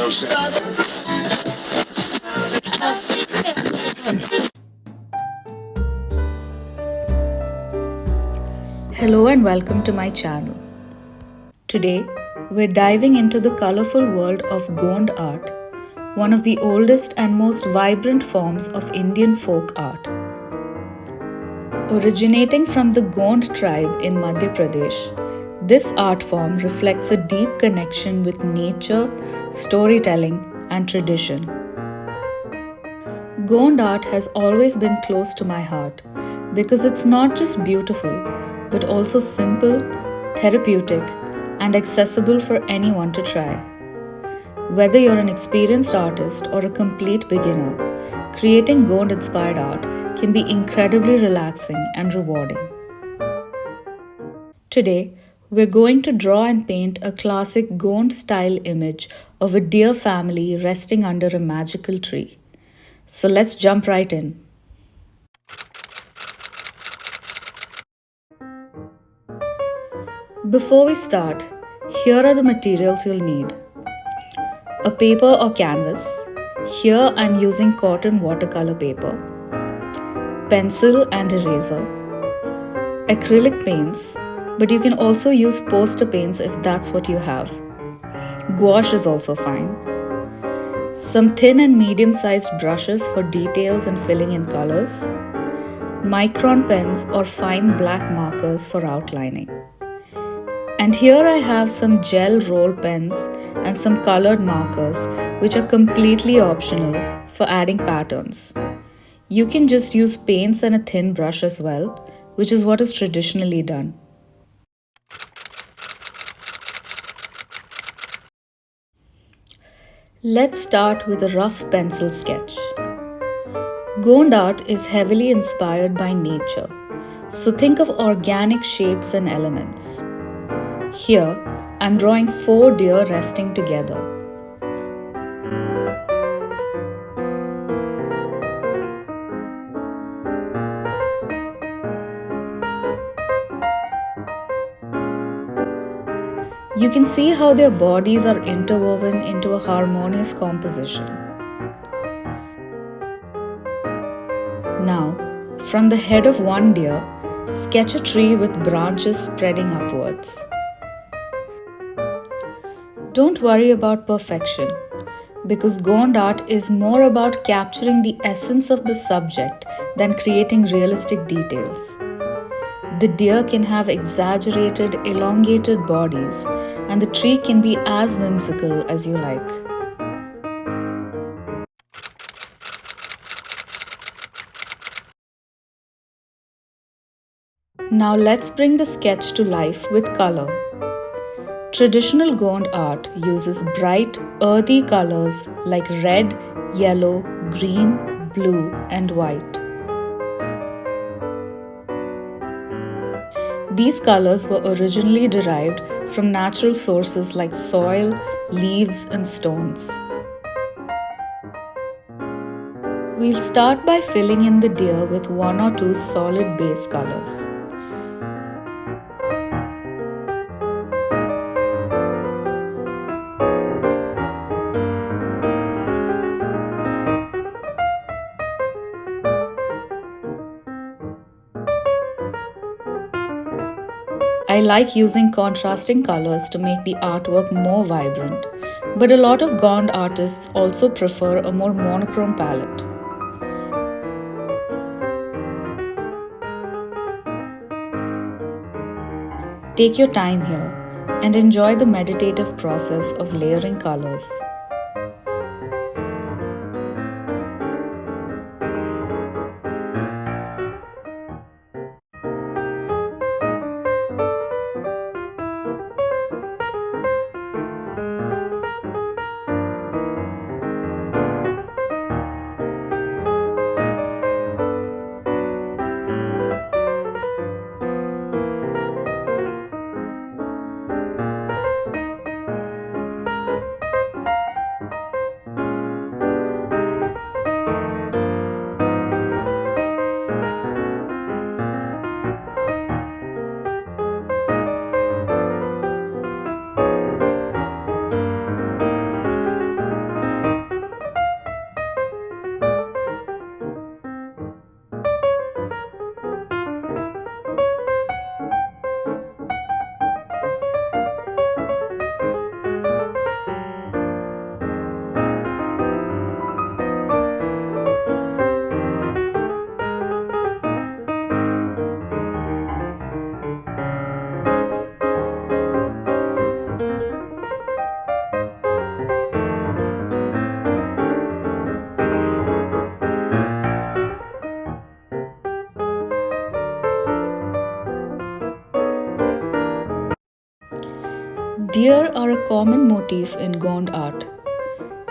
Hello and welcome to my channel. Today, we're diving into the colorful world of Gond art, one of the oldest and most vibrant forms of Indian folk art. Originating from the Gond tribe in Madhya Pradesh, this art form reflects a deep connection with nature, storytelling, and tradition. Gond art has always been close to my heart because it's not just beautiful, but also simple, therapeutic, and accessible for anyone to try. Whether you're an experienced artist or a complete beginner, creating Gond-inspired art can be incredibly relaxing and rewarding. Today, we're going to draw and paint a classic Gond-style image of a deer family resting under a magical tree. So let's jump right in. Before we start, here are the materials you'll need. A paper or canvas. Here I'm using cotton watercolor paper. Pencil and eraser. Acrylic paints, but you can also use poster paints if that's what you have. Gouache is also fine. Some thin and medium-sized brushes for details and filling in colors. Micron pens or fine black markers for outlining. And here I have some gel roll pens and some colored markers which are completely optional for adding patterns. You can just use paints and a thin brush as well, which is what is traditionally done. Let's start with a rough pencil sketch. Gond art is heavily inspired by nature, so think of organic shapes and elements. Here, I'm drawing 4 deer resting together. You can see how their bodies are interwoven into a harmonious composition. Now, from the head of one deer, sketch a tree with branches spreading upwards. Don't worry about perfection, because Gond art is more about capturing the essence of the subject than creating realistic details. The deer can have exaggerated, elongated bodies, and the tree can be as whimsical as you like. Now let's bring the sketch to life with color. Traditional Gond art uses bright, earthy colors like red, yellow, green, blue, and white. These colors were originally derived from natural sources like soil, leaves, and stones. We'll start by filling in the deer with 1 or 2 solid base colors. I like using contrasting colors to make the artwork more vibrant, but a lot of Gond artists also prefer a more monochrome palette. Take your time here and enjoy the meditative process of layering colors. Deer are a common motif in Gond art.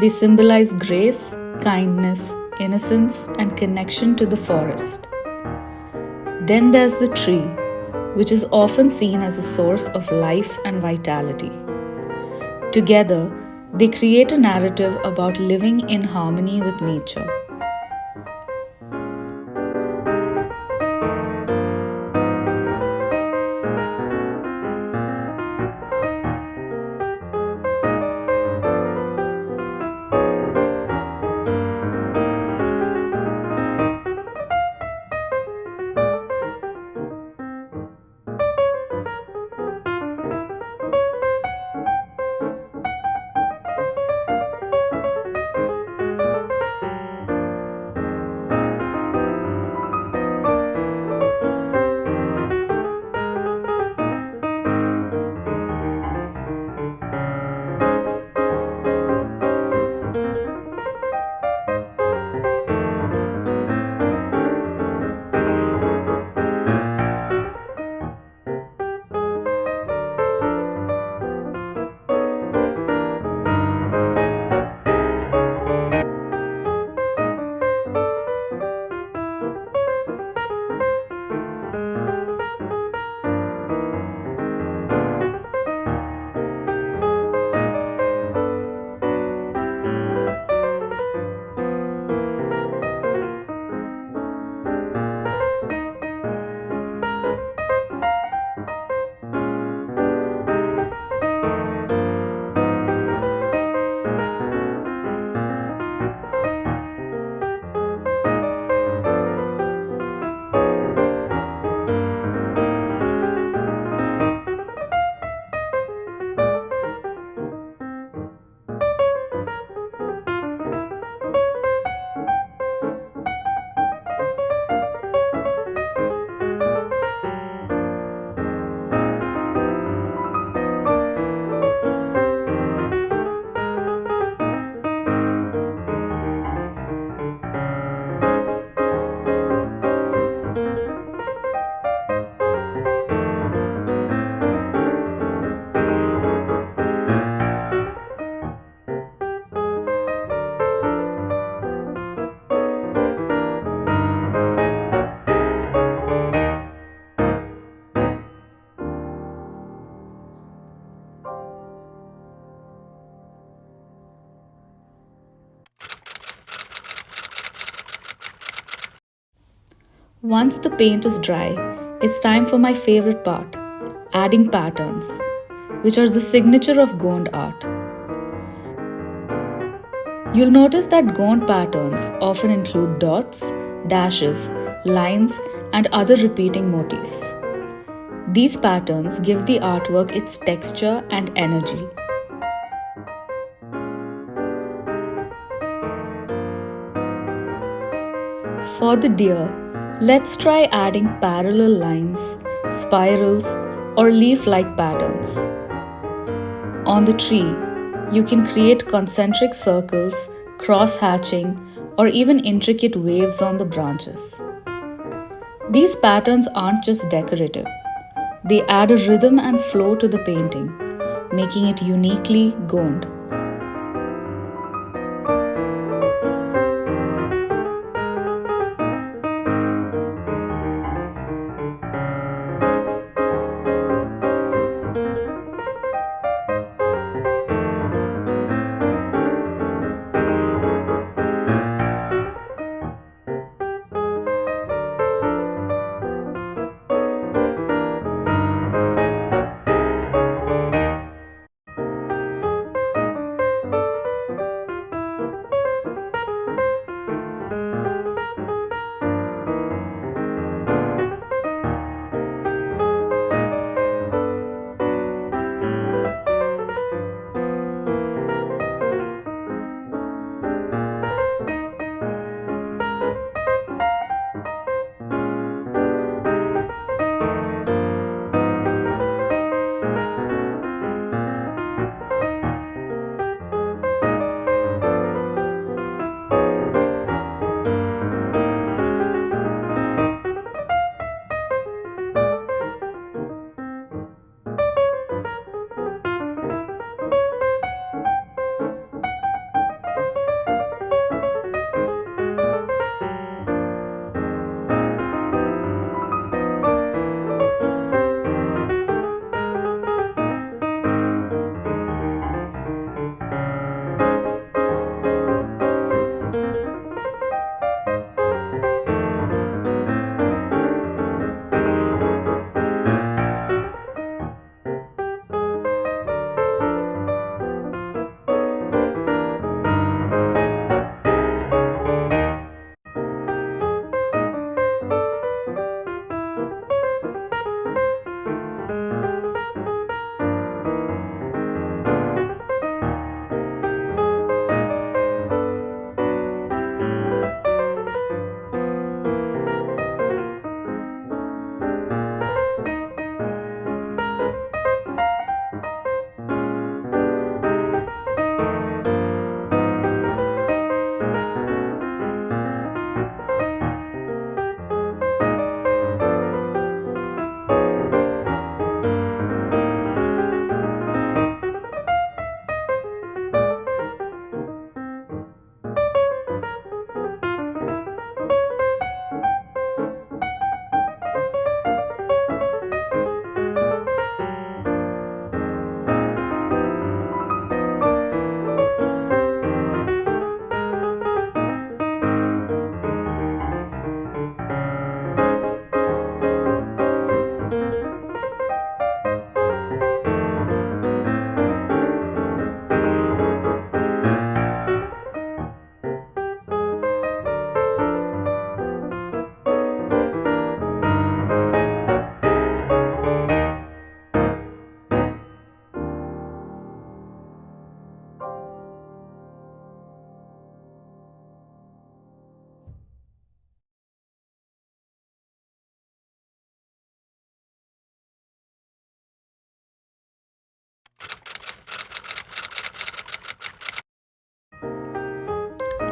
They symbolize grace, kindness, innocence, and connection to the forest. Then there's the tree, which is often seen as a source of life and vitality. Together, they create a narrative about living in harmony with nature. Once the paint is dry, it's time for my favorite part, adding patterns, which are the signature of Gond art. You'll notice that Gond patterns often include dots, dashes, lines, and other repeating motifs. These patterns give the artwork its texture and energy. For the deer, let's try adding parallel lines, spirals, or leaf-like patterns. On the tree, you can create concentric circles, cross-hatching, or even intricate waves on the branches. These patterns aren't just decorative. They add a rhythm and flow to the painting, making it uniquely Gond.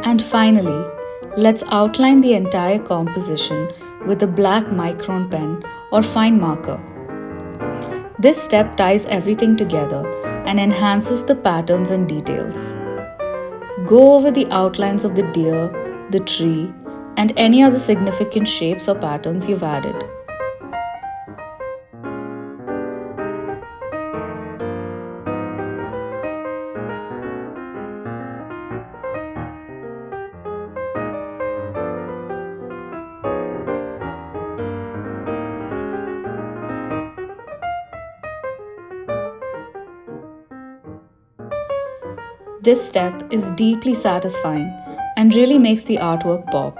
And finally, let's outline the entire composition with a black micron pen or fine marker. This step ties everything together and enhances the patterns and details. Go over the outlines of the deer, the tree, and any other significant shapes or patterns you've added. This step is deeply satisfying and really makes the artwork pop.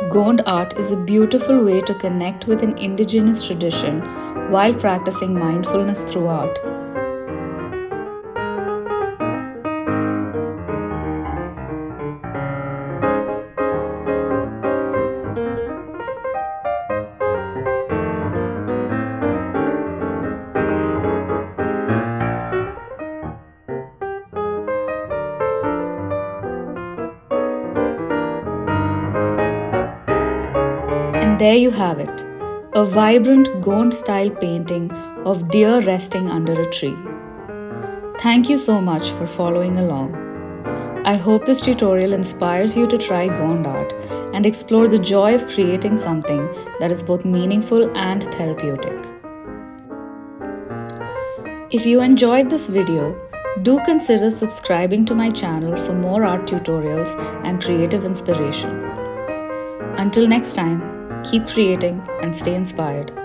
Gond art is a beautiful way to connect with an indigenous tradition while practicing mindfulness through art. And there you have it, a vibrant Gond-style painting of deer resting under a tree. Thank you so much for following along. I hope this tutorial inspires you to try Gond art and explore the joy of creating something that is both meaningful and therapeutic. If you enjoyed this video, do consider subscribing to my channel for more art tutorials and creative inspiration. Until next time, keep creating and stay inspired.